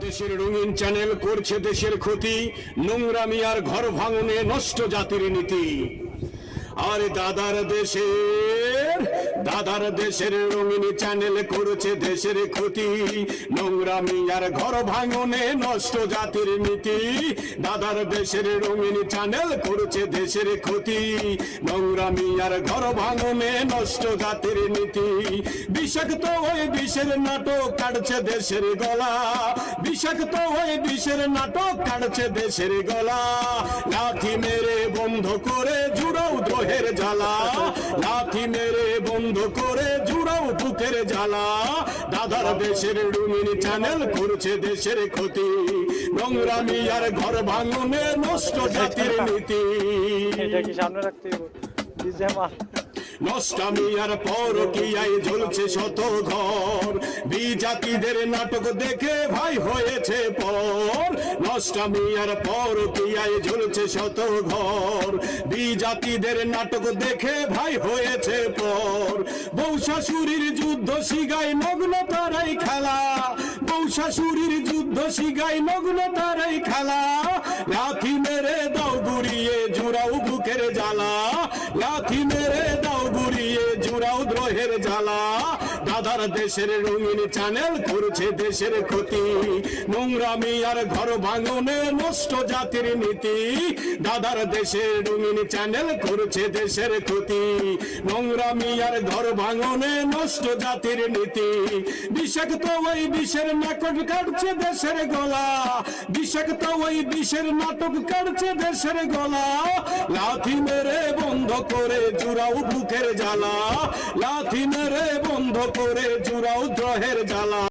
দেশের রঙিন চ্যানেল করছে দেশের ক্ষতি, নোংরামি আর ঘর ভাঙনে নষ্ট জাতির নীতি। আর দাদার দেশের রঙিন চ্যানেল করেছে দেশের ক্ষতি, নোংরামি আর ঘর ভাঙনে নষ্ট জাতির নীতি। দাদার দেশের রঙিন চ্যানেল করেছে দেশের ক্ষতি, নোংরামি আর ঘর ভাঙনে নষ্ট জাতির নীতি। বিষাক্ত ওই বিষের নাটক কাটছে দেশের গলা, বিষাক্ত ওই বিষের নাটক কাটছে দেশের গলা। লাথি মেরে বন্ধ করে জুড়াও দ্রোহের জ্বালা, লাথি মেরে বন্ধ করে জুড়াও বুকের জ্বালা। দাদার দেশের রঙিন চ্যানেল করছে দেশের ক্ষতি, নোংরামি আর ঘর ভাঙনে নষ্ট জাতির নীতি। এটা কি সামনে রাখতে নষ্টামি আর পরকীয়ায় জ্বলছে শত ঘর, বিজাতিদের নাটক দেখে ভাই হয়েছে পর। নষ্টামি আর পরকীয়ায় জ্বলছে শত ঘর, বিজাতিদের নাটক দেখে ভাই হয়েছে পর। বউ শাশুড়ির যুদ্ধ শিগায় নগ্ন তারাই খেলা, বউ শাশুড়ির যুদ্ধ শিগায় নগ্ন তারাই খেলা। লাথি মেরে দাও গুড়িয়ে জুড়াও বুকের জ্বালা, লাথি মেরে দাও গুড়িয়ে জুড়াও দ্রোহের জ্বালা। দাদার দেশের রঙিন চ্যানেল করছে দেশের ক্ষতি, নোংরামি আর ঘর ভাঙনে নষ্ট জাতির নীতি। দাদার দেশের রঙিন চ্যানেল করছে দেশের ক্ষতি, নোংরামি আর ঘর ভাঙনে নষ্ট জাতির নীতি। বিষাক্ত ওই বিষের নাটক কাটছে দেশের গলা, বিষাক্ত ওই বিষের নাটক কাটছে দেশের গলা। লাথি মেরে বন্ধ করে জুড়াও বুকের জ্বালা, লাথি মেরে বন্ধ করে জুড়াও দ্রোহের জ্বালা।